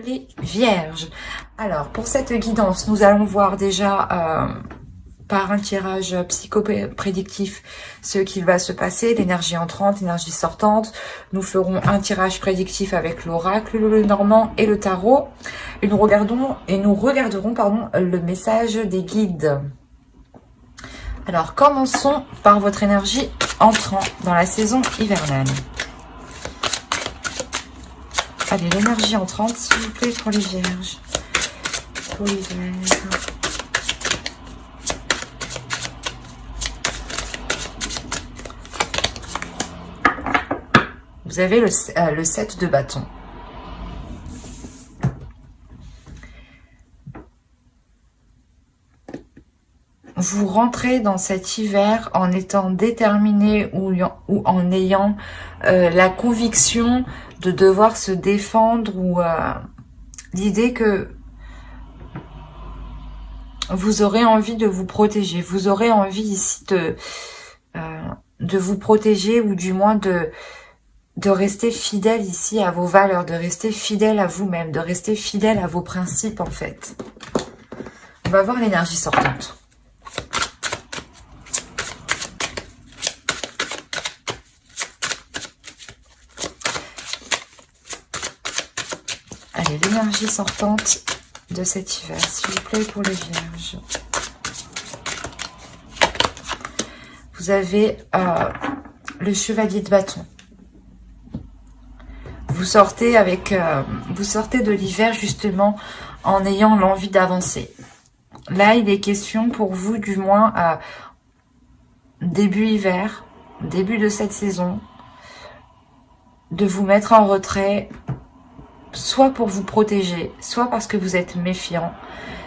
les vierges. Alors, pour cette guidance, nous allons voir déjà par un tirage psychoprédictif ce qu'il va se passer, l'énergie entrante, l'énergie sortante. Nous ferons un tirage prédictif avec l'oracle, le normand et le tarot. Et nous regarderons le message des guides. Alors, commençons par votre énergie entrant dans la saison hivernale. Allez, l'énergie entrante, s'il vous plaît, pour les vierges. Pour l'hiver. Vous avez le 7 de bâton. Vous rentrez dans cet hiver en étant déterminé ou en ayant la conviction de devoir se défendre ou l'idée que vous aurez envie de vous protéger. Vous aurez envie ici de vous protéger ou du moins de rester fidèle ici à vos valeurs, de rester fidèle à vous-même, de rester fidèle à vos principes en fait. On va voir l'énergie sortante. Allez, l'énergie sortante de cet hiver, s'il vous plaît, pour les vierges. Vous avez le chevalier de bâton. Vous sortez de l'hiver justement en ayant l'envie d'avancer. Là, il est question pour vous, du moins, début hiver, début de cette saison, de vous mettre en retrait, soit pour vous protéger, soit parce que vous êtes méfiant,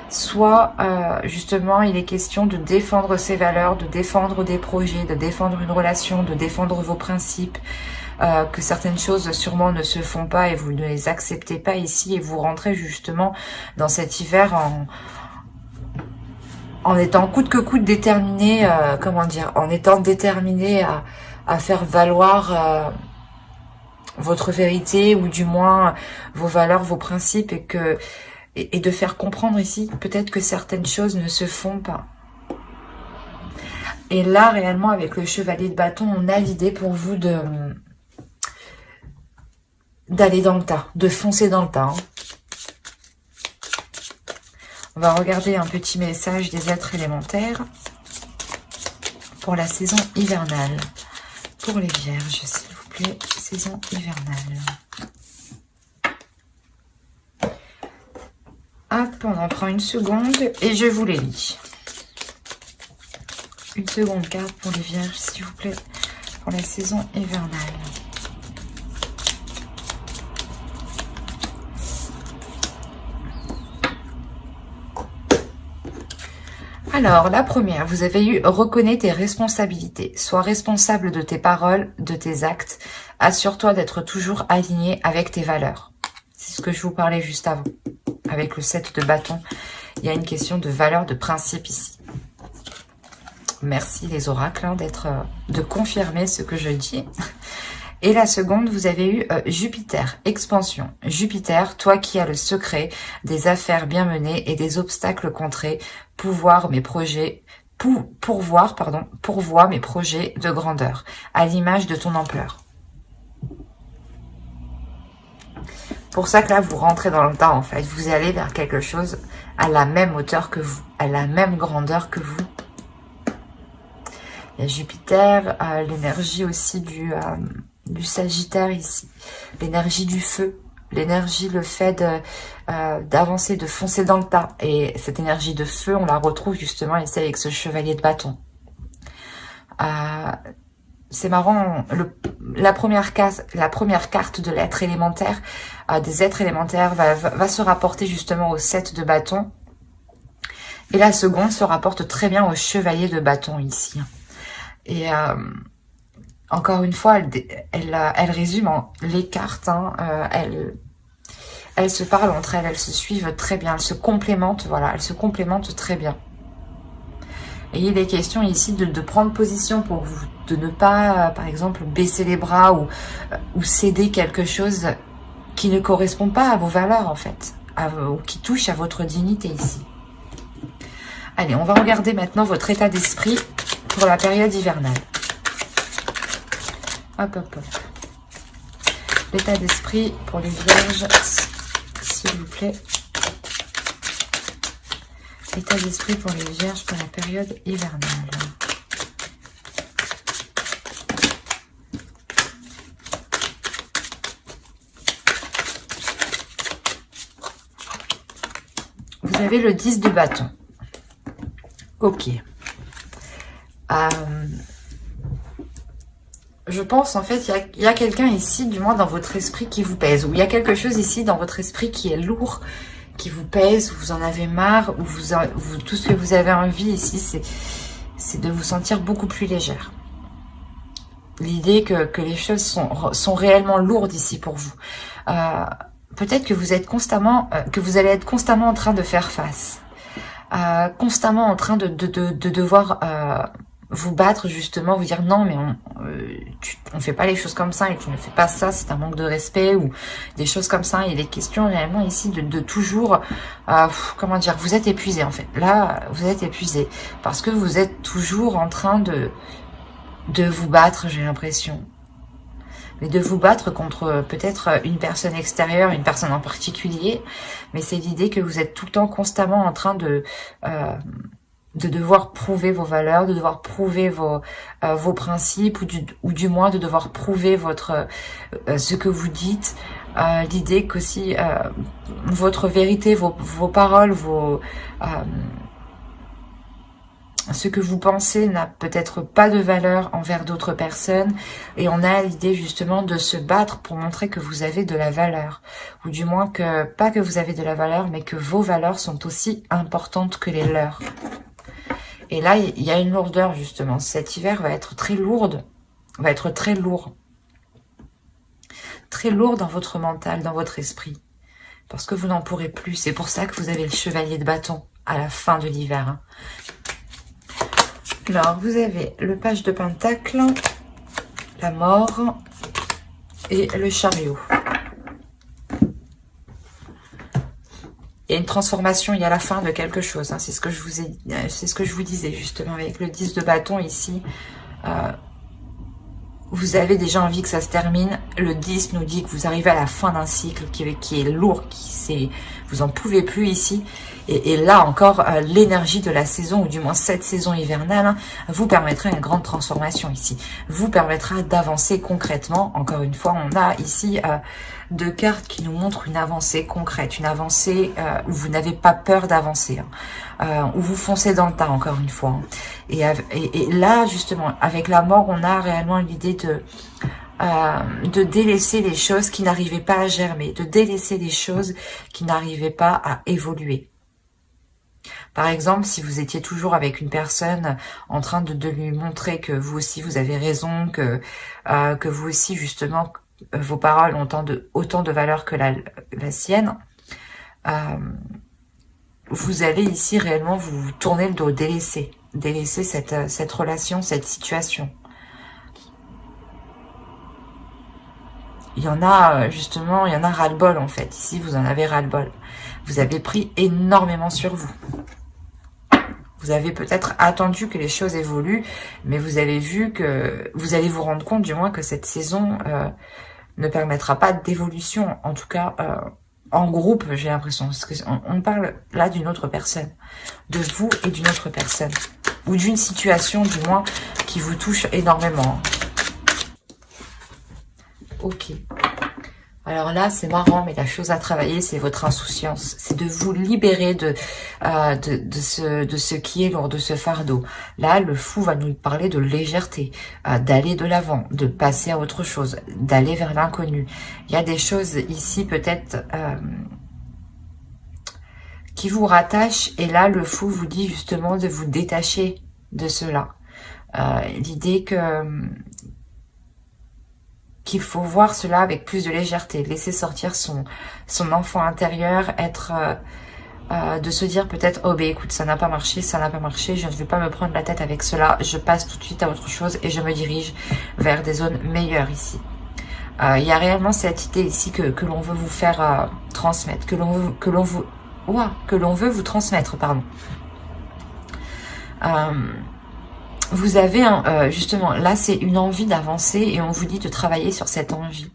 soit justement il est question de défendre ses valeurs, de défendre des projets, de défendre une relation, de défendre vos principes, que certaines choses sûrement ne se font pas et vous ne les acceptez pas ici et vous rentrez justement dans cet hiver en étant coûte que coûte déterminé, en étant déterminé à faire valoir votre vérité ou du moins vos valeurs, vos principes et de faire comprendre ici peut-être que certaines choses ne se font pas. Et là réellement avec le chevalier de bâton, on a l'idée pour vous d'aller dans le tas, de foncer dans le tas. Hein. On va regarder un petit message des êtres élémentaires pour la saison hivernale. Pour les vierges, s'il vous plaît, saison hivernale. Hop, on en prend une seconde et je vous les lis. Une seconde carte pour les vierges, s'il vous plaît, pour la saison hivernale. Alors, la première, vous avez eu « Reconnais tes responsabilités. Sois responsable de tes paroles, de tes actes. Assure-toi d'être toujours aligné avec tes valeurs. » C'est ce que je vous parlais juste avant. Avec le 7 de bâton, il y a une question de valeur, de principe ici. Merci les oracles de confirmer ce que je dis. Et la seconde, vous avez eu Jupiter, expansion. Jupiter, toi qui as le secret des affaires bien menées et des obstacles contrés, pourvoie mes projets de grandeur, à l'image de ton ampleur. Pour ça que là, vous rentrez dans le temps, en fait. Vous allez vers quelque chose à la même hauteur que vous, à la même grandeur que vous. Il y a Jupiter, l'énergie aussi du Sagittaire ici, l'énergie du feu, l'énergie, le fait d'avancer, de foncer dans le tas. Et cette énergie de feu, on la retrouve justement ici avec ce chevalier de bâton. C'est marrant, la première carte de l'être élémentaire, des êtres élémentaires, va se rapporter justement au 7 de bâton. Et la seconde se rapporte très bien au chevalier de bâton ici. Et encore une fois, elle résume les cartes. Hein, elles se parlent entre elles, elles se suivent très bien, elles se complémentent. Voilà, elles se complémentent très bien. Et il est question ici de prendre position pour vous, de ne pas, par exemple, baisser les bras ou céder quelque chose qui ne correspond pas à vos valeurs en fait, ou qui touche à votre dignité ici. Allez, on va regarder maintenant votre état d'esprit pour la période hivernale. Hop, hop, hop. L'état d'esprit pour les vierges, s'il vous plaît. L'état d'esprit pour les vierges pour la période hivernale. Vous avez le 10 de bâton. Ok. Je pense en fait il y a quelqu'un ici, du moins dans votre esprit, qui vous pèse. Ou il y a quelque chose ici dans votre esprit qui est lourd, qui vous pèse, vous en avez marre, ou tout ce que vous avez envie ici, c'est de vous sentir beaucoup plus légère. L'idée que les choses sont réellement lourdes ici pour vous. Peut-être que vous êtes constamment, que vous allez être constamment en train de faire face. Constamment en train de devoir vous battre, justement, vous dire non mais on fait pas les choses comme ça et tu ne fais pas ça, c'est un manque de respect, ou des choses comme ça. Il est question réellement ici de toujours, comment dire, vous êtes épuisé en fait. Là, vous êtes épuisé parce que vous êtes toujours en train de vous battre, j'ai l'impression. Mais de vous battre contre peut-être une personne extérieure, une personne en particulier. Mais c'est l'idée que vous êtes tout le temps constamment en train de devoir prouver vos valeurs, de devoir prouver vos principes, ou du moins de devoir prouver ce que vous dites. L'idée qu'aussi votre vérité, vos paroles, ce que vous pensez n'a peut-être pas de valeur envers d'autres personnes, et on a l'idée justement de se battre pour montrer que vous avez de la valeur, ou du moins pas que vous avez de la valeur, mais que vos valeurs sont aussi importantes que les leurs. Et là, il y a une lourdeur justement. Cet hiver va être très lourde, va être très lourd. Très lourd dans votre mental, dans votre esprit. Parce que vous n'en pourrez plus. C'est pour ça que vous avez le chevalier de bâton à la fin de l'hiver. Hein. Alors, vous avez le page de pentacle, la mort et le chariot. Il y a une transformation, il y a la fin de quelque chose. Hein. C'est ce que je vous disais justement avec le 10 de bâton ici. Vous avez déjà envie que ça se termine. Le 10 nous dit que vous arrivez à la fin d'un cycle qui est lourd, vous en pouvez plus ici. Et là encore, l'énergie de la saison, ou du moins cette saison hivernale, hein, vous permettra une grande transformation ici. Vous permettra d'avancer concrètement. Encore une fois, on a ici 2 cartes qui nous montrent une avancée concrète, une avancée où vous n'avez pas peur d'avancer, hein, où vous foncez dans le tas, encore une fois. Hein. Et là, justement, avec la mort, on a réellement l'idée de délaisser les choses qui n'arrivaient pas à germer, de délaisser les choses qui n'arrivaient pas à évoluer. Par exemple, si vous étiez toujours avec une personne en train de lui montrer que vous aussi vous avez raison, que vous aussi justement vos paroles ont autant de valeur que la sienne, vous allez ici réellement vous tourner le dos, délaisser cette relation, cette situation. Il y en a justement, il y en a ras-le-bol en fait. Ici, vous en avez ras-le-bol. Vous avez pris énormément sur vous. Vous avez peut-être attendu que les choses évoluent, mais vous avez vu que vous allez vous rendre compte du moins que cette saison ne permettra pas d'évolution, en tout cas en groupe, j'ai l'impression. Parce que on parle là d'une autre personne, de vous et d'une autre personne, ou d'une situation du moins qui vous touche énormément. Ok. Alors là, c'est marrant, mais la chose à travailler, c'est votre insouciance. C'est de vous libérer de ce qui est lourd, de ce fardeau. Là, le fou va nous parler de légèreté, d'aller de l'avant, de passer à autre chose, d'aller vers l'inconnu. Il y a des choses ici, peut-être, qui vous rattachent. Et là, le fou vous dit justement de vous détacher de cela. L'idée qu'il faut voir cela avec plus de légèreté, laisser sortir son enfant intérieur, de se dire peut-être, oh ben écoute, ça n'a pas marché, je ne vais pas me prendre la tête avec cela, je passe tout de suite à autre chose et je me dirige vers des zones meilleures ici. Il y a réellement cette idée ici que l'on veut vous faire transmettre, que l'on veut vous transmettre, pardon. Vous avez justement, là c'est une envie d'avancer et on vous dit de travailler sur cette envie.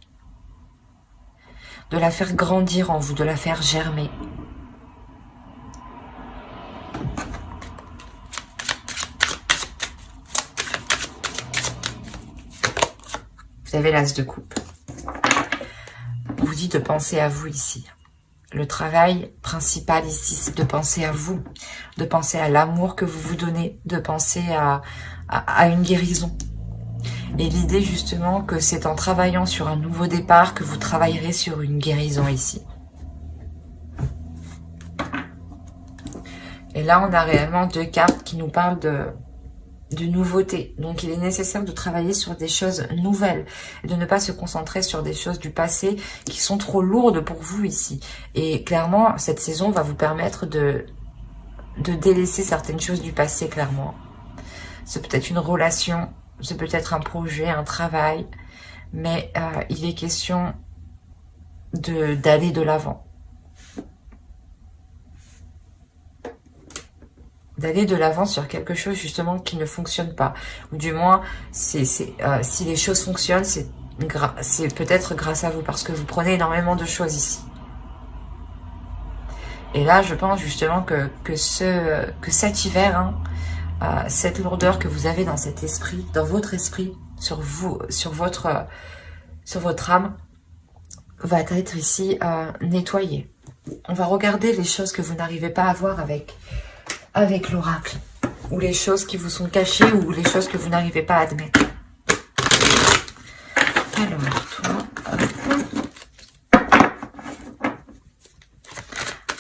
De la faire grandir en vous, de la faire germer. Vous avez l'as de coupe. On vous dit de penser à vous ici. Le travail principal ici, c'est de penser à vous, de penser à l'amour que vous vous donnez, de penser à une guérison. Et l'idée justement que c'est en travaillant sur un nouveau départ que vous travaillerez sur une guérison ici. Et là, on a réellement 2 cartes qui nous parlent de nouveauté. Donc, il est nécessaire de travailler sur des choses nouvelles et de ne pas se concentrer sur des choses du passé qui sont trop lourdes pour vous ici. Et clairement, cette saison va vous permettre de délaisser certaines choses du passé, clairement. C'est peut-être une relation, c'est peut-être un projet, un travail, mais il est question d'aller de l'avant. D'aller de l'avant sur quelque chose justement qui ne fonctionne pas. Ou du moins, si les choses fonctionnent, c'est peut-être grâce à vous, parce que vous prenez énormément de choses ici. Et là, je pense justement que cet hiver, hein, cette lourdeur que vous avez dans cet esprit, dans votre esprit, sur vous, sur votre âme, va être ici nettoyée. On va regarder les choses que vous n'arrivez pas à voir avec l'oracle, ou les choses qui vous sont cachées, ou les choses que vous n'arrivez pas à admettre. Alors, toi,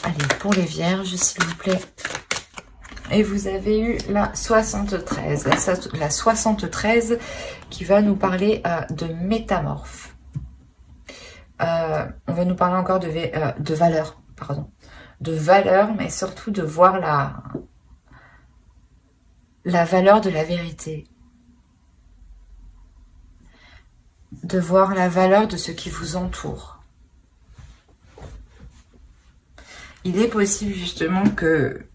allez, pour les vierges, s'il vous plaît. Et vous avez eu la 73. La 73 qui va nous parler de métamorphe. On va nous parler encore de valeur, pardon. De valeur, mais surtout de voir la valeur de la vérité. De voir la valeur de ce qui vous entoure. Il est possible justement que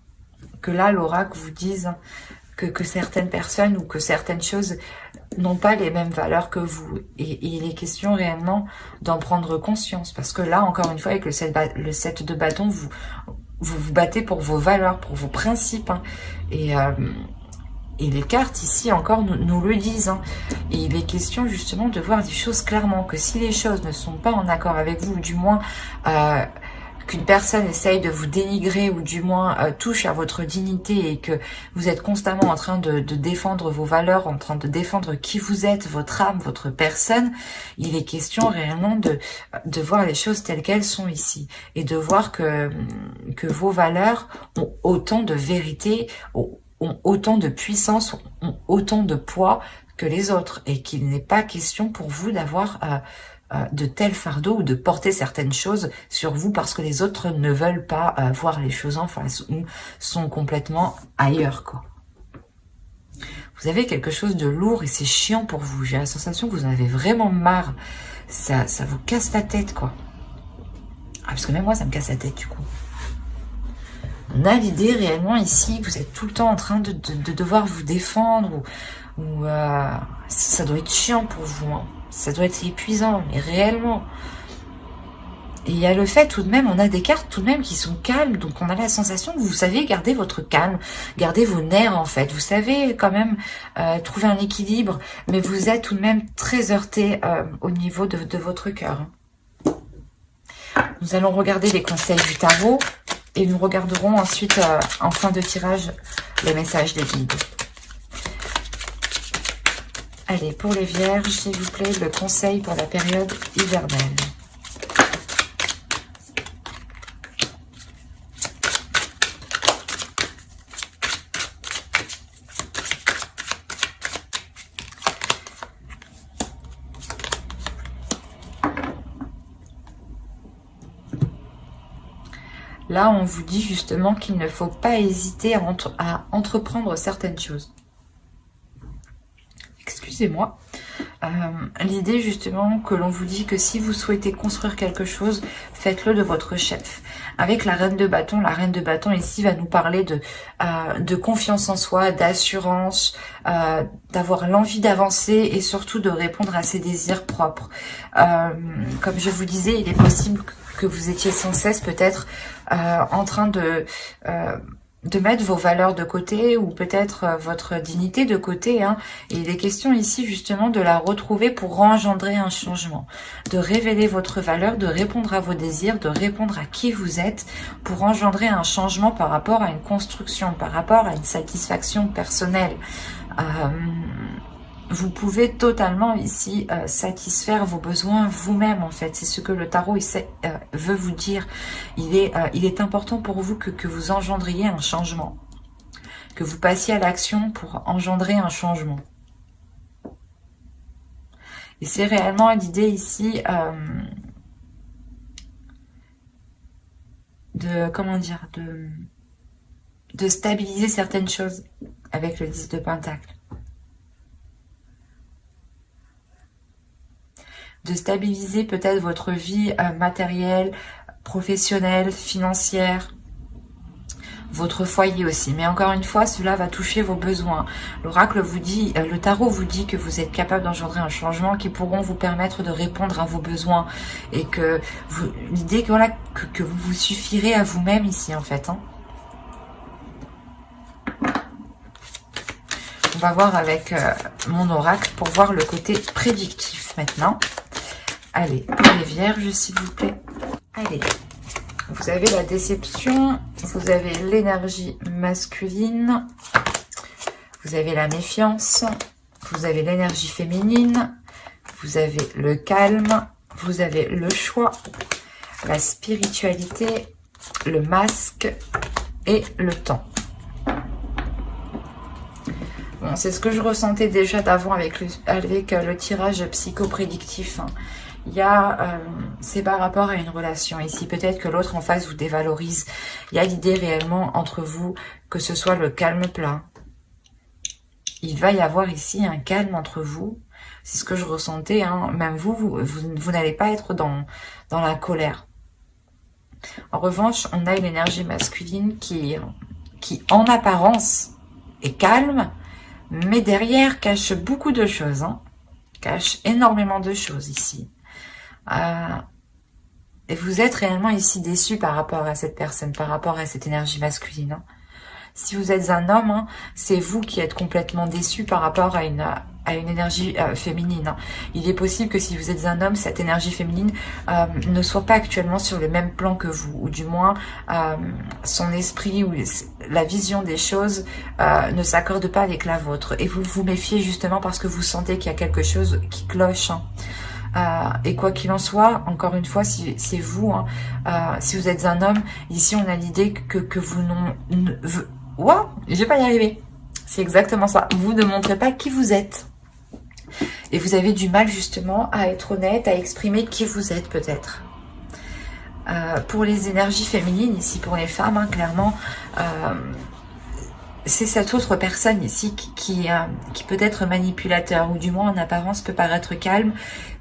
là, l'oracle vous dise que certaines personnes ou que certaines choses n'ont pas les mêmes valeurs que vous. Et il est question réellement d'en prendre conscience. Parce que là, encore une fois, avec le 7 de bâton, vous vous battez pour vos valeurs, pour vos principes. Hein. Et les cartes ici encore nous le disent. Hein. Et il est question justement de voir des choses clairement. Que si les choses ne sont pas en accord avec vous, ou du moins qu'une personne essaye de vous dénigrer, ou du moins touche à votre dignité, et que vous êtes constamment en train de défendre vos valeurs, en train de défendre qui vous êtes, votre âme, votre personne, il est question réellement de voir les choses telles qu'elles sont ici. Et de voir que vos valeurs ont autant de vérité, ont autant de puissance, ont autant de poids que les autres. Et qu'il n'est pas question pour vous d'avoir de tels fardeaux ou de porter certaines choses sur vous parce que les autres ne veulent pas voir les choses en face ou sont complètement ailleurs, quoi. Vous avez quelque chose de lourd et c'est chiant pour vous. J'ai la sensation que vous en avez vraiment marre. Ça vous casse la tête, quoi. Ah, parce que même moi, ça me casse la tête, du coup. On a l'idée réellement ici, vous êtes tout le temps en train de devoir vous défendre ou ça doit être chiant pour vous, hein. Ça doit être épuisant, mais réellement. Et il y a le fait tout de même, on a des cartes tout de même qui sont calmes, donc on a la sensation que vous savez garder votre calme, garder vos nerfs en fait. Vous savez quand même trouver un équilibre, mais vous êtes tout de même très heurté au niveau de votre cœur. Nous allons regarder les conseils du tarot et nous regarderons ensuite en fin de tirage les messages des guides. Allez, pour les vierges, s'il vous plaît, le conseil pour la période hivernale. Là, on vous dit justement qu'il ne faut pas hésiter à entreprendre certaines choses. Excusez-moi. L'idée justement que l'on vous dit que si vous souhaitez construire quelque chose, faites-le de votre chef. Avec la reine de bâton ici va nous parler de confiance en soi, d'assurance, d'avoir l'envie d'avancer et surtout de répondre à ses désirs propres. Comme je vous disais, il est possible que vous étiez sans cesse peut-être en train de mettre vos valeurs de côté ou peut-être votre dignité de côté. Hein. Et il est question ici justement de la retrouver pour engendrer un changement, de révéler votre valeur, de répondre à vos désirs, de répondre à qui vous êtes pour engendrer un changement par rapport à une construction, par rapport à une satisfaction personnelle. Vous pouvez totalement ici satisfaire vos besoins vous-même en fait. C'est ce que le tarot veut vous dire. Il est important pour vous que vous engendriez un changement. Que vous passiez à l'action pour engendrer un changement. Et c'est réellement l'idée ici de stabiliser certaines choses avec le 10 de Pentacle. De stabiliser peut-être votre vie matérielle, professionnelle, financière, votre foyer aussi. Mais encore une fois, cela va toucher vos besoins. L'oracle vous dit, le tarot vous dit que vous êtes capable d'engendrer un changement qui pourront vous permettre de répondre à vos besoins. Et que l'idée voilà, que vous vous suffirez à vous-même ici en fait. Hein. On va voir avec mon oracle pour voir le côté prédictif maintenant. Allez, pour les vierges, s'il vous plaît. Allez, vous avez la déception, vous avez l'énergie masculine, vous avez la méfiance, vous avez l'énergie féminine, vous avez le calme, vous avez le choix, la spiritualité, le masque et le temps. Bon, c'est ce que je ressentais déjà d'avant avec le tirage psychoprédictif. Hein. Il y a, c'est par rapport à une relation ici. Peut-être que l'autre en face vous dévalorise. Il y a l'idée réellement entre vous que ce soit le calme plat. Il va y avoir ici un calme entre vous. C'est ce que je ressentais. Hein. Même vous n'allez pas être dans la colère. En revanche, on a une énergie masculine qui en apparence est calme, mais derrière cache beaucoup de choses. Hein. Cache énormément de choses ici. Et vous êtes réellement ici déçu par rapport à cette personne, par rapport à cette énergie masculine. Hein. Si vous êtes un homme, hein, c'est vous qui êtes complètement déçu par rapport à une énergie féminine. Hein. Il est possible que si vous êtes un homme, cette énergie féminine ne soit pas actuellement sur le même plan que vous, ou du moins son esprit ou la vision des choses ne s'accorde pas avec la vôtre. Et vous vous méfiez justement parce que vous sentez qu'il y a quelque chose qui cloche. Hein. Et quoi qu'il en soit, encore une fois, si c'est vous, hein, si vous êtes un homme, ici on a l'idée que vous Wow, je vais pas y arriver. C'est exactement ça. Vous ne montrez pas qui vous êtes. Et vous avez du mal justement à être honnête, à exprimer qui vous êtes peut-être. Pour les énergies féminines, ici pour les femmes, hein, clairement, c'est cette autre personne ici qui peut être manipulateur, ou du moins en apparence peut paraître calme,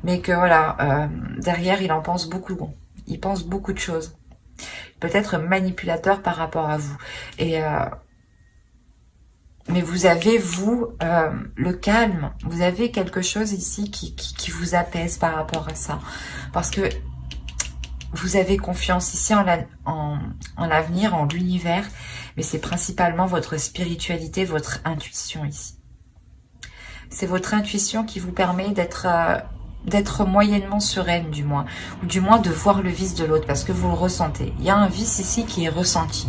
mais que voilà, derrière il en pense beaucoup. Bon, il pense beaucoup de choses. Peut-être manipulateur par rapport à vous. Et mais vous avez, vous, le calme. Vous avez quelque chose ici qui vous apaise par rapport à ça. Parce que vous avez confiance ici en l'avenir, en l'univers. Mais c'est principalement votre spiritualité, votre intuition ici. C'est votre intuition qui vous permet d'être moyennement sereine du moins. Ou du moins de voir le vice de l'autre parce que vous le ressentez. Il y a un vice ici qui est ressenti.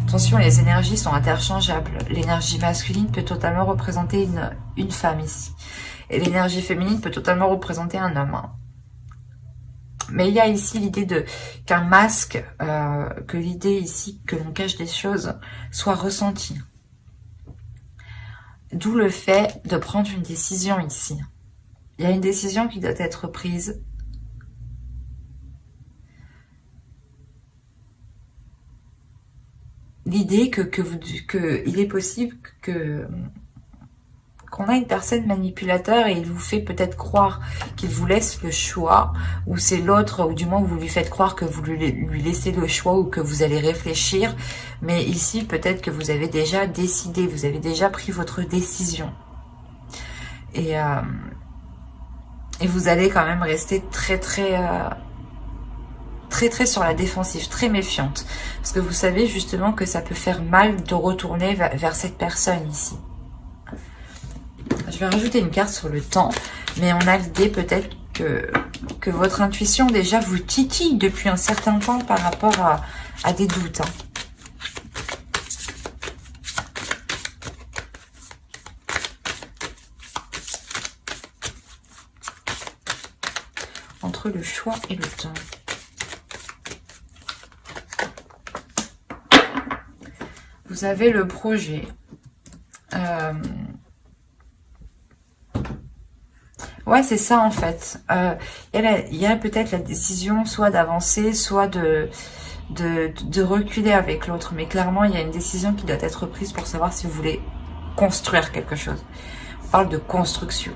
Attention, les énergies sont interchangeables. L'énergie masculine peut totalement représenter une femme ici. Et l'énergie féminine peut totalement représenter un homme. Mais il y a ici l'idée qu'un masque, que l'idée ici que l'on cache des choses soit ressentie. D'où le fait de prendre une décision ici. Il y a une décision qui doit être prise. L'idée qu'il est possible qu'on a une personne manipulateur et il vous fait peut-être croire qu'il vous laisse le choix, ou c'est l'autre, ou du moins vous lui faites croire que vous lui laissez le choix ou que vous allez réfléchir. Mais ici, peut-être que vous avez déjà décidé, vous avez déjà pris votre décision. Et vous allez quand même rester très sur la défensive, très méfiante. Parce que vous savez justement que ça peut faire mal de retourner vers cette personne ici. Je vais rajouter une carte sur le temps, mais on a l'idée peut-être que votre intuition déjà vous titille depuis un certain temps par rapport à des doutes. Entre le choix et le temps. Vous avez le projet. Ouais, c'est ça en fait. Il y a peut-être la décision soit d'avancer, soit de reculer avec l'autre. Mais clairement, il y a une décision qui doit être prise pour savoir si vous voulez construire quelque chose. On parle de construction.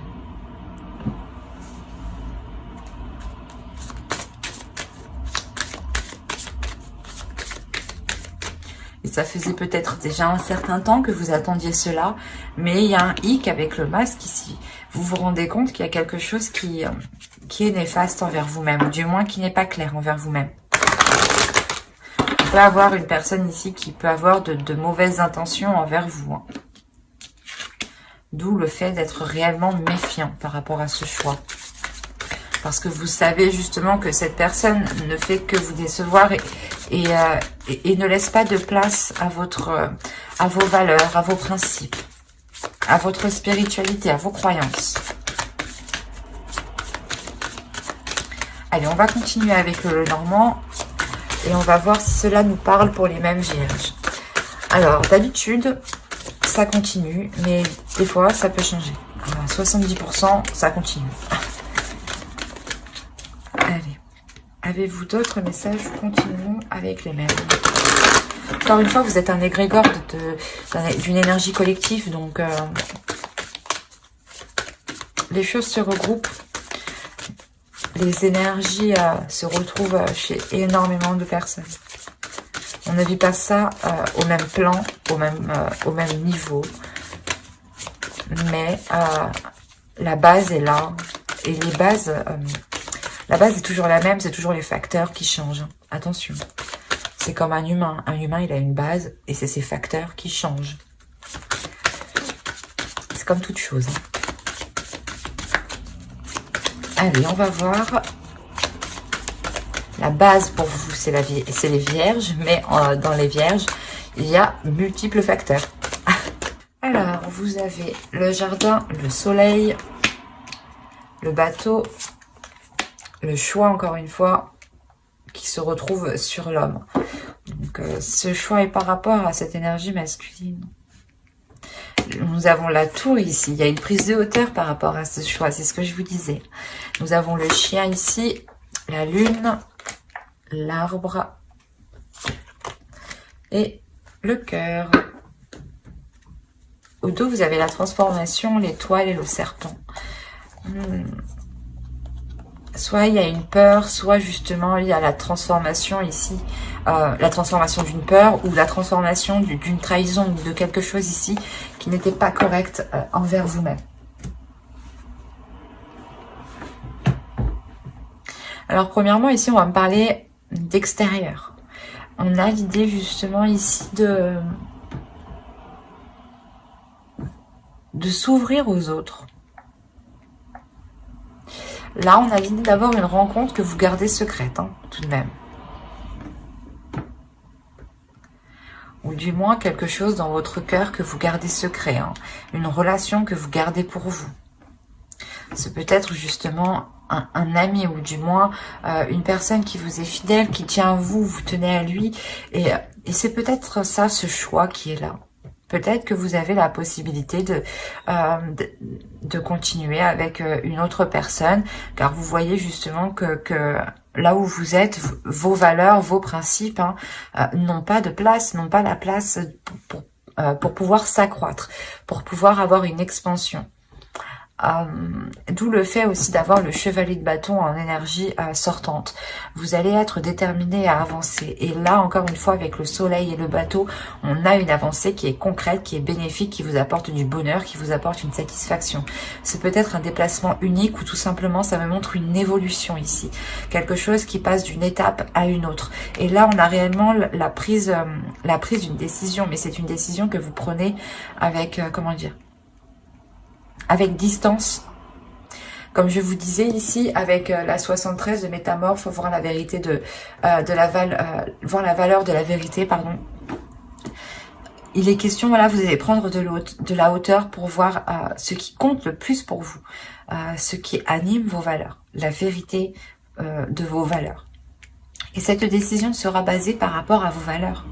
Et ça faisait peut-être déjà un certain temps que vous attendiez cela, mais il y a un hic avec le masque ici. Vous vous rendez compte qu'il y a quelque chose qui est néfaste envers vous-même, ou du moins qui n'est pas clair envers vous-même. On peut avoir une personne ici qui peut avoir de mauvaises intentions envers vous. D'où le fait d'être réellement méfiant par rapport à ce choix. Parce que vous savez justement que cette personne ne fait que vous décevoir et ne laisse pas de place à vos valeurs, à vos principes, à votre spiritualité, à vos croyances. Allez, on va continuer avec le Normand et on va voir si cela nous parle pour les mêmes vierges. Alors, d'habitude, ça continue, mais des fois, ça peut changer. À 70%, ça continue. Allez, avez-vous d'autres messages? Continuons avec les mêmes. Encore une fois, vous êtes un égrégore d'une énergie collective, donc les choses se regroupent. Les énergies se retrouvent chez énormément de personnes. On ne vit pas ça au même plan, au même niveau. Mais la base est là. Et les bases, la base est toujours la même, c'est toujours les facteurs qui changent. Attention. C'est comme un humain. Un humain, il a une base et c'est ses facteurs qui changent. C'est comme toute chose. Allez, on va voir. La base pour vous, c'est les vierges, mais dans les vierges, il y a multiples facteurs. Alors, vous avez le jardin, le soleil, le bateau, le choix, encore une fois, qui se retrouve sur l'homme. Donc, ce choix est par rapport à cette énergie masculine. Nous avons la tour ici. Il y a une prise de hauteur par rapport à ce choix. C'est ce que je vous disais. Nous avons le chien ici, la lune, l'arbre et le cœur. Au dos, vous avez la transformation, l'étoile et le serpent. Soit il y a une peur, soit justement il y a la transformation ici, la transformation d'une peur ou la transformation d'une trahison ou de quelque chose ici qui n'était pas correct envers vous-même. Alors premièrement ici on va me parler d'extérieur. On a l'idée justement ici de s'ouvrir aux autres. Là, on a l'idée d'avoir une rencontre que vous gardez secrète, hein, tout de même. Ou du moins quelque chose dans votre cœur que vous gardez secret. Hein, une relation que vous gardez pour vous. C'est peut-être justement un ami ou du moins une personne qui vous est fidèle, qui tient à vous, vous tenez à lui. Et c'est peut-être ça, ce choix qui est là. Peut-être que vous avez la possibilité de continuer avec une autre personne, car vous voyez justement que là où vous êtes, vos valeurs, vos principes n'ont pas de place, n'ont pas la place pour pouvoir s'accroître, pour pouvoir avoir une expansion. D'où le fait aussi d'avoir le chevalier de bâton en énergie sortante. Vous allez être déterminé à avancer. Et là, encore une fois, avec le soleil et le bateau, on a une avancée qui est concrète, qui est bénéfique, qui vous apporte du bonheur, qui vous apporte une satisfaction. C'est peut-être un déplacement unique ou tout simplement, ça me montre une évolution ici. Quelque chose qui passe d'une étape à une autre. Et là, on a réellement la prise d'une décision. Mais c'est une décision que vous prenez avec, comment dire, avec distance. Comme je vous disais ici, avec la 73 de Métamorphe, voir la vérité voir la valeur de la vérité, pardon. Il est question, voilà, vous allez prendre de la hauteur pour voir ce qui compte le plus pour vous, ce qui anime vos valeurs, la vérité de vos valeurs. Et cette décision sera basée par rapport à vos valeurs,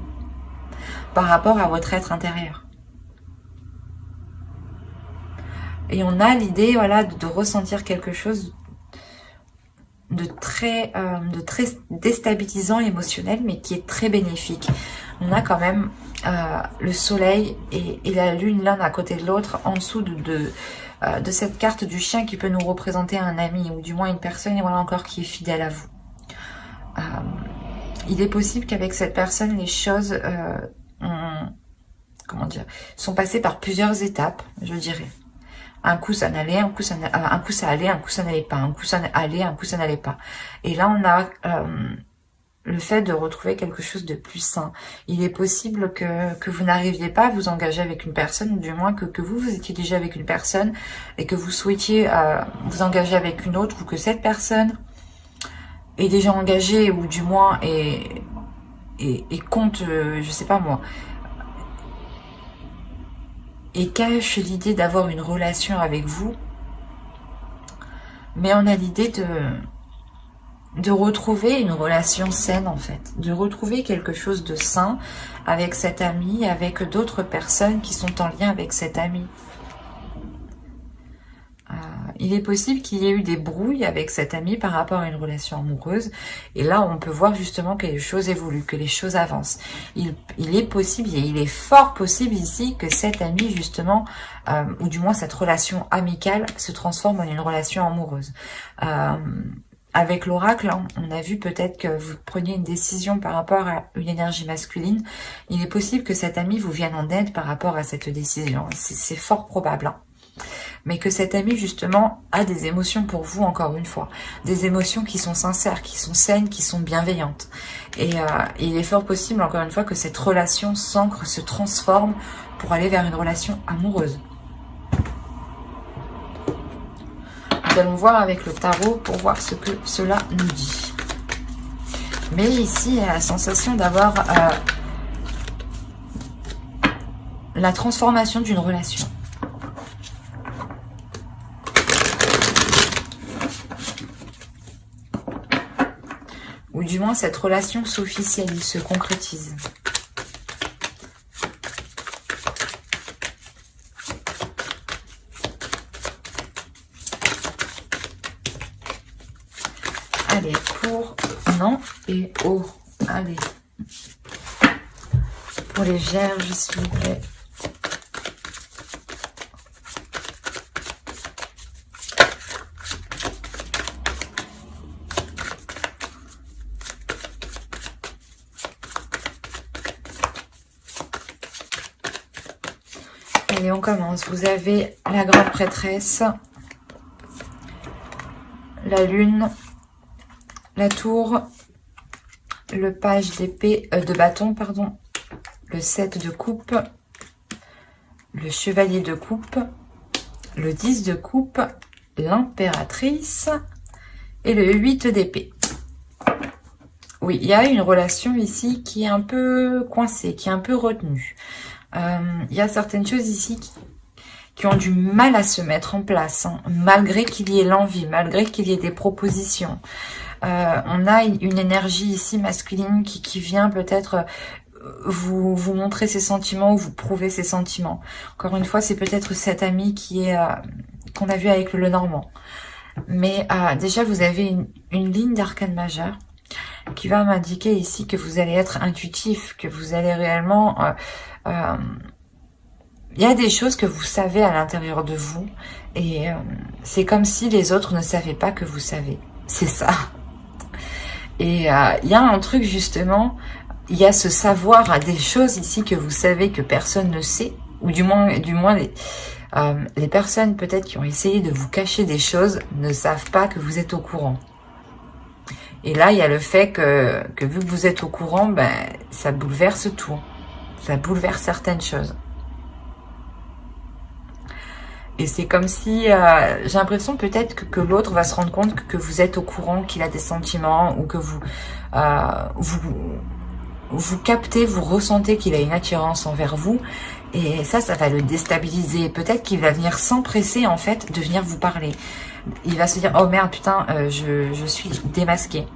par rapport à votre être intérieur. Et on a l'idée, voilà, de ressentir quelque chose de très déstabilisant émotionnel, mais qui est très bénéfique. On a quand même le soleil et la lune l'un à côté de l'autre, en dessous de cette carte du chien qui peut nous représenter un ami, ou du moins une personne, et voilà encore, qui est fidèle à vous. Il est possible qu'avec cette personne, les choses sont passées par plusieurs étapes, je dirais. Un coup ça n'allait, un coup ça allait, un coup ça n'allait pas, un coup ça allait, un coup ça n'allait pas. Et là on a le fait de retrouver quelque chose de plus sain. Il est possible que vous n'arriviez pas à vous engager avec une personne, ou du moins que vous étiez déjà avec une personne et que vous souhaitiez vous engager avec une autre, ou que cette personne est déjà engagée, ou du moins et compte, je sais pas moi, et cache l'idée d'avoir une relation avec vous, mais on a l'idée de retrouver une relation saine en fait, de retrouver quelque chose de sain avec cet ami, avec d'autres personnes qui sont en lien avec cet ami. Il est possible qu'il y ait eu des brouilles avec cet ami par rapport à une relation amoureuse. Et là, on peut voir justement que les choses évoluent, que les choses avancent. Il est possible, et il est fort possible ici que cet ami justement, ou du moins cette relation amicale, se transforme en une relation amoureuse. Avec l'oracle, hein, on a vu peut-être que vous preniez une décision par rapport à une énergie masculine. Il est possible que cet ami vous vienne en aide par rapport à cette décision. C'est fort probable. Hein. Mais que cet ami justement a des émotions pour vous, encore une fois, des émotions qui sont sincères, qui sont saines, qui sont bienveillantes. Et il est fort possible, encore une fois, que cette relation s'ancre, se transforme pour aller vers une relation amoureuse. Nous allons voir avec le tarot pour voir ce que cela nous dit. Mais ici, il y a la sensation d'avoir la transformation d'une relation. Ou du moins, cette relation s'officialise, se concrétise. Allez, pour non et oh. Allez. Pour les vierges, s'il vous plaît. Allez, on commence. Vous avez la grande prêtresse, la lune, la tour, le page d'épée, de bâton, pardon, le 7 de coupe, le chevalier de coupe, le 10 de coupe, l'impératrice et le 8 d'épée. Oui, il y a une relation ici qui est un peu coincée, qui est un peu retenue. Il y a certaines choses ici qui ont du mal à se mettre en place, hein, malgré qu'il y ait l'envie, malgré qu'il y ait des propositions. On a une énergie ici masculine qui vient peut-être vous montrer ses sentiments ou vous prouver ses sentiments. Encore une fois, c'est peut-être cet ami qu'on a vu avec le Lenormand. Mais déjà, vous avez une ligne d'arcane majeure qui va m'indiquer ici que vous allez être intuitif, que vous allez réellement il y a des choses que vous savez à l'intérieur de vous et c'est comme si les autres ne savaient pas que vous savez. C'est ça. Et il y a un truc justement, il y a ce savoir à des choses ici que vous savez que personne ne sait, ou du moins les personnes peut-être qui ont essayé de vous cacher des choses ne savent pas que vous êtes au courant. Et là, il y a le fait que vu que vous êtes au courant, ben, ça bouleverse tout. Ça bouleverse certaines choses. Et c'est comme si, j'ai l'impression peut-être que l'autre va se rendre compte que vous êtes au courant, qu'il a des sentiments, ou que vous captez, vous ressentez qu'il a une attirance envers vous. Et ça va le déstabiliser. Peut-être qu'il va venir s'empresser, en fait, de venir vous parler. Il va se dire, oh merde, putain, je suis démasqué.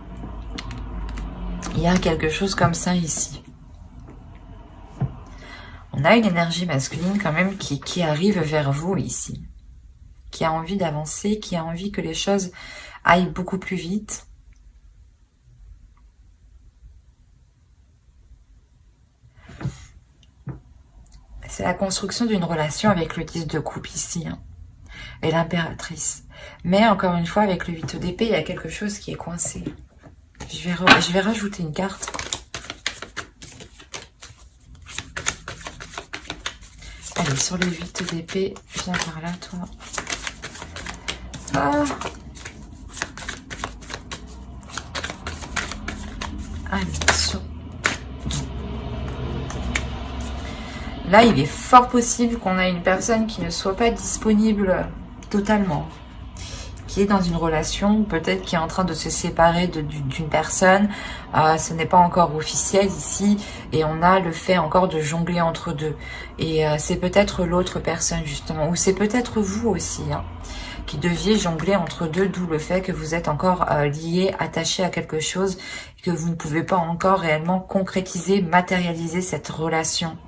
Il y a quelque chose comme ça ici. On a une énergie masculine quand même qui arrive vers vous ici. Qui a envie d'avancer, qui a envie que les choses aillent beaucoup plus vite. C'est la construction d'une relation avec le 10 de coupe ici. Hein, et l'impératrice. Mais encore une fois, avec le 8 d'épée, il y a quelque chose qui est coincé. Je vais rajouter une carte. Allez, sur le 8 d'épée, viens par là, toi. Ah. Allez, sur... Là, il est fort possible qu'on ait une personne qui ne soit pas disponible totalement. Qui est dans une relation, peut-être qui est en train de se séparer d'une personne. Ce n'est pas encore officiel ici. Et on a le fait encore de jongler entre deux. Et c'est peut-être l'autre personne, justement. Ou c'est peut-être vous aussi, hein, qui deviez jongler entre deux. D'où le fait que vous êtes encore lié, attaché à quelque chose. Que vous ne pouvez pas encore réellement concrétiser, matérialiser cette relation.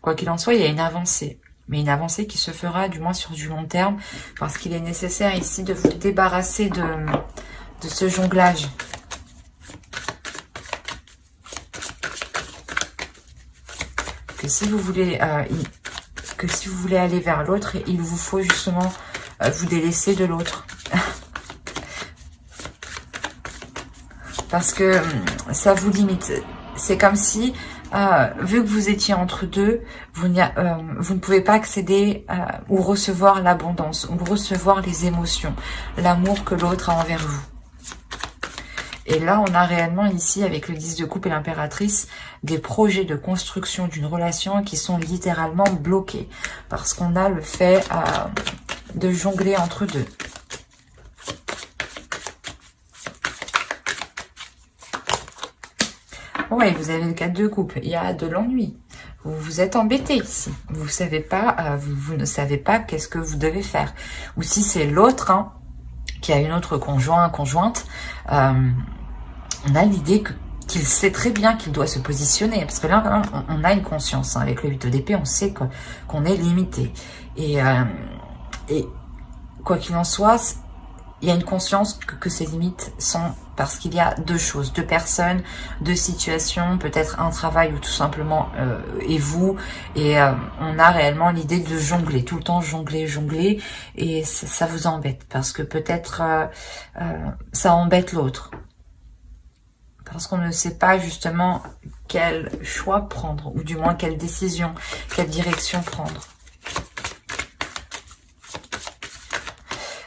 Quoi qu'il en soit, il y a une avancée. Mais une avancée qui se fera du moins sur du long terme. Parce qu'il est nécessaire ici de vous débarrasser de ce jonglage. Que si vous voulez, aller vers l'autre, il vous faut justement vous délaisser de l'autre. Parce que ça vous limite. C'est comme si... vu que vous étiez entre deux, vous ne pouvez pas accéder ou recevoir l'abondance, ou recevoir les émotions, l'amour que l'autre a envers vous. Et là, on a réellement ici, avec le 10 de coupe et l'impératrice, des projets de construction d'une relation qui sont littéralement bloqués. Parce qu'on a le fait de jongler entre deux. Oui, vous avez le 4 de coupe. Il y a de l'ennui. Vous vous êtes embêté ici. Vous savez pas, vous ne savez pas qu'est-ce que vous devez faire. Ou si c'est l'autre qui a une autre conjointe, on a l'idée qu'il sait très bien qu'il doit se positionner. Parce que là, on a une conscience. Hein, avec le 8 d'épée, on sait qu'on est limité. Et quoi qu'il en soit, il y a une conscience que ces limites sont... Parce qu'il y a deux choses, deux personnes, deux situations, peut-être un travail ou tout simplement et vous. Et on a réellement l'idée de jongler, tout le temps jongler. Et ça vous embête parce que peut-être ça embête l'autre. Parce qu'on ne sait pas justement quel choix prendre, ou du moins quelle décision, quelle direction prendre.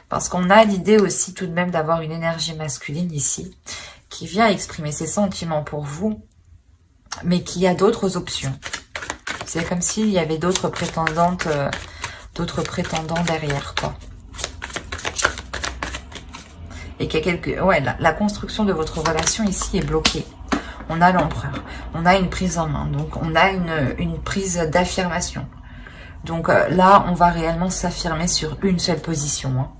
Parce qu'on a l'idée aussi tout de même d'avoir une énergie masculine ici, qui vient exprimer ses sentiments pour vous, mais qui a d'autres options. C'est comme s'il y avait d'autres prétendantes, d'autres prétendants derrière, quoi. Et qu'il y a ouais, la construction de votre relation ici est bloquée. On a l'empereur, on a une prise en main, donc on a une prise d'affirmation. Donc là, on va réellement s'affirmer sur une seule position, hein.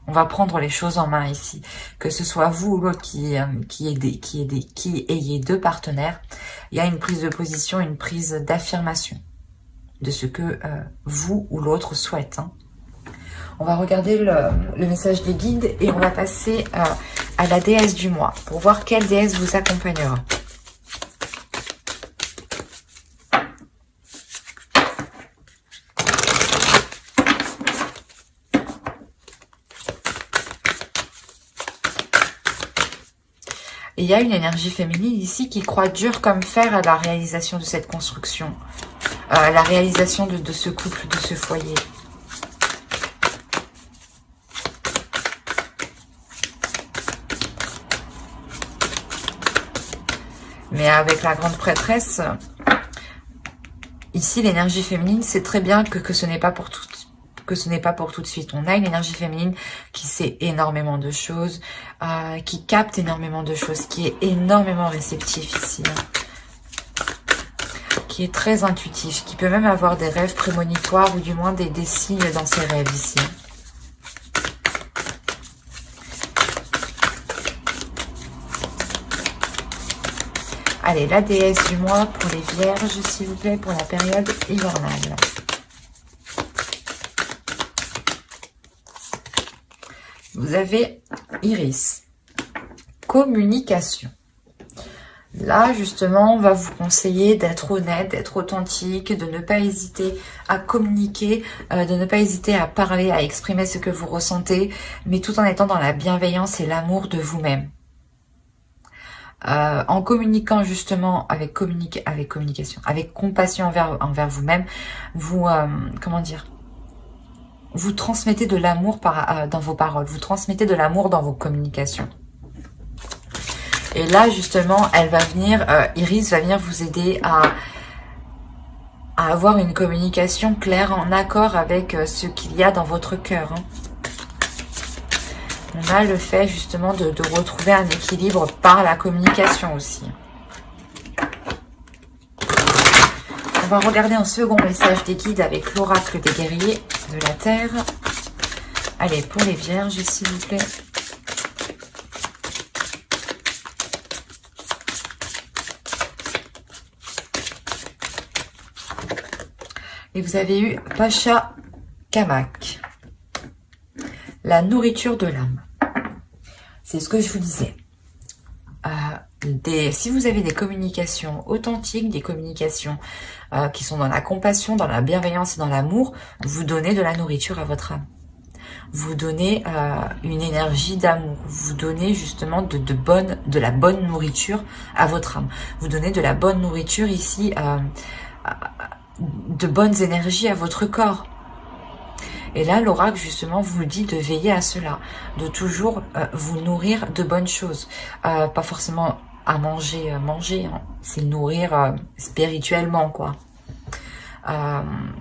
On va prendre les choses en main ici. Que ce soit vous ou l'autre qui ayez deux partenaires, il y a une prise de position, une prise d'affirmation de ce que vous ou l'autre souhaite. Hein. On va regarder le message des guides et on va passer à la déesse du mois pour voir quelle déesse vous accompagnera. Et il y a une énergie féminine ici qui croit dur comme fer à la réalisation de cette construction. La réalisation de ce couple, de ce foyer. Mais avec la grande prêtresse, ici l'énergie féminine, c'est très bien que ce n'est pas pour tout, que ce n'est pas pour tout de suite. On a une énergie féminine qui sait énormément de choses, qui capte énormément de choses, qui est énormément réceptif ici. Qui est très intuitif, qui peut même avoir des rêves prémonitoires ou du moins des signes dans ses rêves ici. Allez, la déesse du mois pour les vierges, s'il vous plaît, pour la période hivernale. Vous avez Iris. Communication. Là, justement, on va vous conseiller d'être honnête, d'être authentique, de ne pas hésiter à communiquer, de ne pas hésiter à parler, à exprimer ce que vous ressentez, mais tout en étant dans la bienveillance et l'amour de vous-même. En communiquant justement avec communication, avec compassion envers vous-même, vous, comment dire, vous transmettez de l'amour dans vos paroles, vous transmettez de l'amour dans vos communications. Et là, justement, elle va venir, Iris va venir vous aider à avoir une communication claire en accord avec ce qu'il y a dans votre cœur. Hein. On a le fait, justement, de retrouver un équilibre par la communication aussi. On va regarder un second message des guides avec l'oracle des guerriers de la Terre. Allez, pour les vierges, s'il vous plaît. Et vous avez eu Pacha Kamak. La nourriture de l'âme. C'est ce que je vous disais. Si vous avez des communications authentiques, des communications qui sont dans la compassion, dans la bienveillance et dans l'amour, vous donnez de la nourriture à votre âme. Vous donnez une énergie d'amour. Vous donnez justement de la bonne nourriture à votre âme. Vous donnez de la bonne nourriture ici, de bonnes énergies à votre corps. Et là, l'oracle, justement, vous dit de veiller à cela, de toujours vous nourrir de bonnes choses. Pas forcément à manger, hein. C'est nourrir spirituellement, quoi.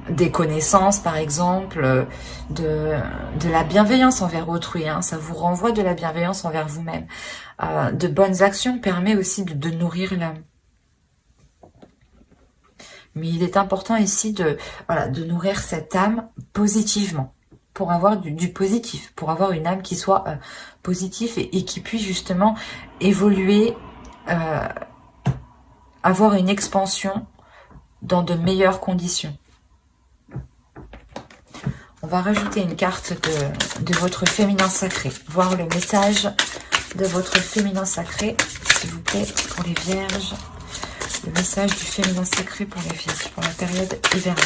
Des connaissances, par exemple, de la bienveillance envers autrui, hein. Ça vous renvoie de la bienveillance envers vous-même. De bonnes actions permet aussi de nourrir l'âme. Mais il est important ici de nourrir cette âme positivement, pour avoir du positif, pour avoir une âme qui soit positive et qui puisse justement évoluer, avoir une expansion dans de meilleures conditions. On va rajouter une carte de votre féminin sacré, voir le message de votre féminin sacré, s'il vous plaît, pour les vierges. Le message du féminin sacré pour les vierges, pour la période hivernale.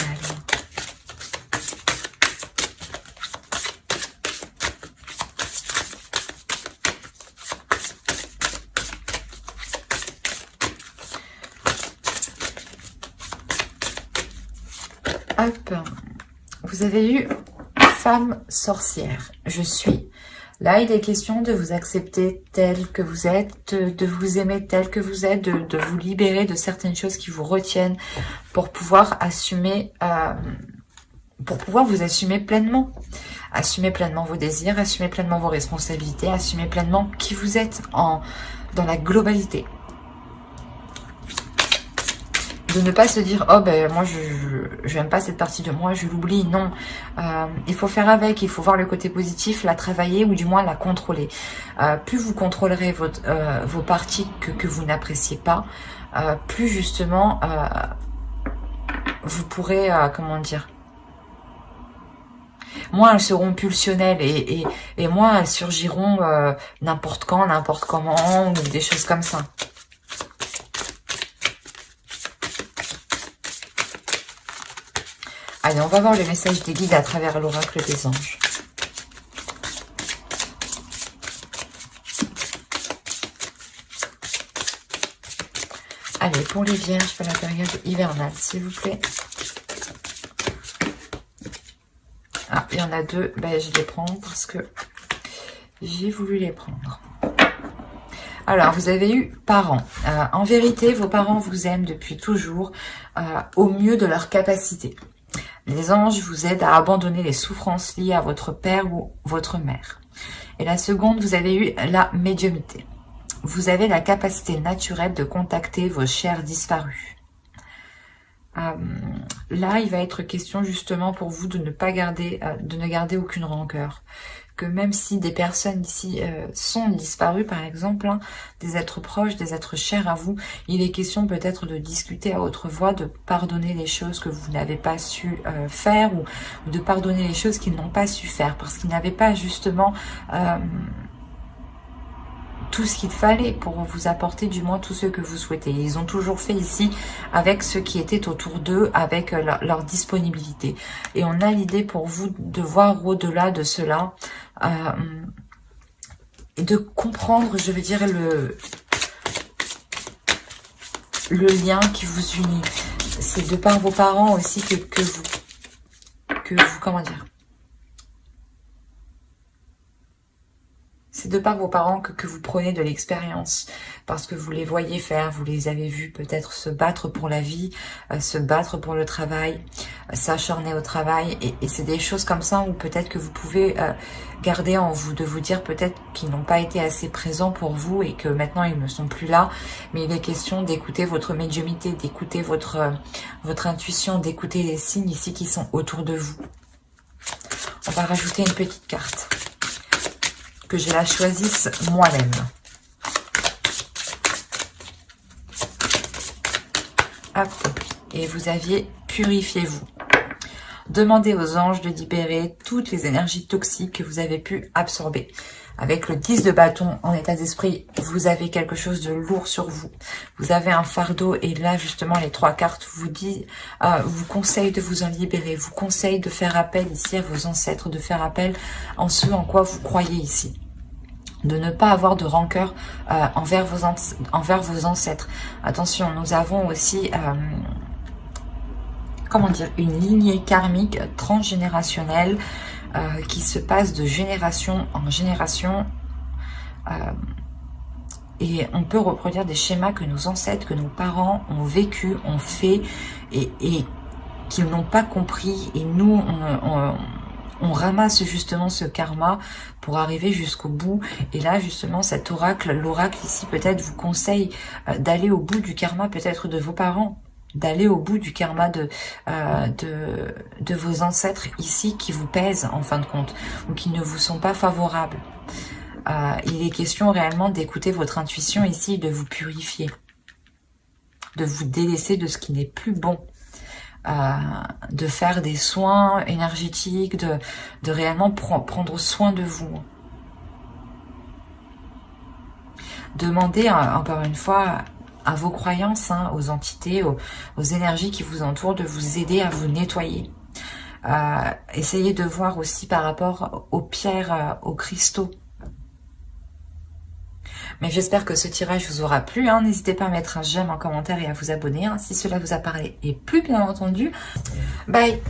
Hop, vous avez eu femme sorcière. Je suis. Là, il est question de vous accepter tel que vous êtes, de vous aimer tel que vous êtes, de vous libérer de certaines choses qui vous retiennent pour pouvoir assumer, pour pouvoir vous assumer pleinement. Assumer pleinement vos désirs, assumer pleinement vos responsabilités, assumer pleinement qui vous êtes dans la globalité. De ne pas se dire, oh ben moi je n'aime pas cette partie de moi, je l'oublie. Non, il faut faire avec, il faut voir le côté positif, la travailler ou du moins la contrôler. Plus vous contrôlerez vos parties que vous n'appréciez pas, plus justement vous pourrez, comment dire, moins elles seront pulsionnelles et moins elles surgiront n'importe quand, n'importe comment, ou des choses comme ça. Allez, on va voir le message des guides à travers l'oracle des anges. Allez, pour les vierges, pour la période hivernale, s'il vous plaît. Ah, il y en a deux. Ben, je les prends parce que j'ai voulu les prendre. Alors, vous avez eu parents. En vérité, vos parents vous aiment depuis toujours au mieux de leur capacité. Les anges vous aident à abandonner les souffrances liées à votre père ou votre mère. Et la seconde, vous avez eu la médiumnité. Vous avez la capacité naturelle de contacter vos chers disparus. Là, il va être question justement pour vous de ne pas garder, de ne garder aucune rancœur. Que même si des personnes ici sont disparues, par exemple, hein, des êtres proches, des êtres chers à vous, il est question peut-être de discuter à haute voix, de pardonner les choses que vous n'avez pas su faire ou de pardonner les choses qu'ils n'ont pas su faire parce qu'ils n'avaient pas justement tout ce qu'il fallait pour vous apporter du moins tout ce que vous souhaitez. Ils ont toujours fait ici avec ce qui était autour d'eux, avec leur disponibilité. Et on a l'idée pour vous de voir au-delà de cela, et de comprendre, je veux dire, le lien qui vous unit. C'est de par vos parents aussi que vous, comment dire, c'est de par vos parents que vous prenez de l'expérience, parce que vous les voyez faire, vous les avez vus peut-être se battre pour la vie, se battre pour le travail, s'acharner au travail, et c'est des choses comme ça où peut-être que vous pouvez garder en vous, de vous dire peut-être qu'ils n'ont pas été assez présents pour vous et que maintenant ils ne sont plus là, mais il est question d'écouter votre médiumnité, d'écouter votre intuition, d'écouter les signes ici qui sont autour de vous. On va rajouter une petite carte. Que je la choisisse moi-même. Hop. Et vous aviez purifiez-vous. Demandez aux anges de libérer toutes les énergies toxiques que vous avez pu absorber. Avec le 10 de bâton en état d'esprit, vous avez quelque chose de lourd sur vous. Vous avez un fardeau et là, justement, les trois cartes vous disent, vous conseillent de vous en libérer, vous conseillent de faire appel ici à vos ancêtres, de faire appel en ce en quoi vous croyez ici. De ne pas avoir de rancœur envers vos ancêtres. Attention, nous avons aussi, comment dire, une lignée karmique transgénérationnelle qui se passe de génération en génération. Et on peut reproduire des schémas que nos ancêtres, que nos parents ont vécu, ont fait et qu'ils n'ont pas compris. Et nous, on ramasse justement ce karma pour arriver jusqu'au bout. Et là, justement, cet oracle, l'oracle ici, peut-être vous conseille d'aller au bout du karma, peut-être de vos parents, d'aller au bout du karma de vos ancêtres ici qui vous pèsent en fin de compte, ou qui ne vous sont pas favorables. Il est question réellement d'écouter votre intuition ici, de vous purifier, de vous délaisser de ce qui n'est plus bon. De faire des soins énergétiques, de réellement prendre soin de vous. Demandez encore une fois à vos croyances, hein, aux entités, aux énergies qui vous entourent, de vous aider à vous nettoyer. Essayez de voir aussi par rapport aux pierres, aux cristaux. Mais j'espère que ce tirage vous aura plu. Hein. N'hésitez pas à mettre un j'aime en commentaire et à vous abonner hein, si cela vous a parlé. Et plus bien entendu, bye!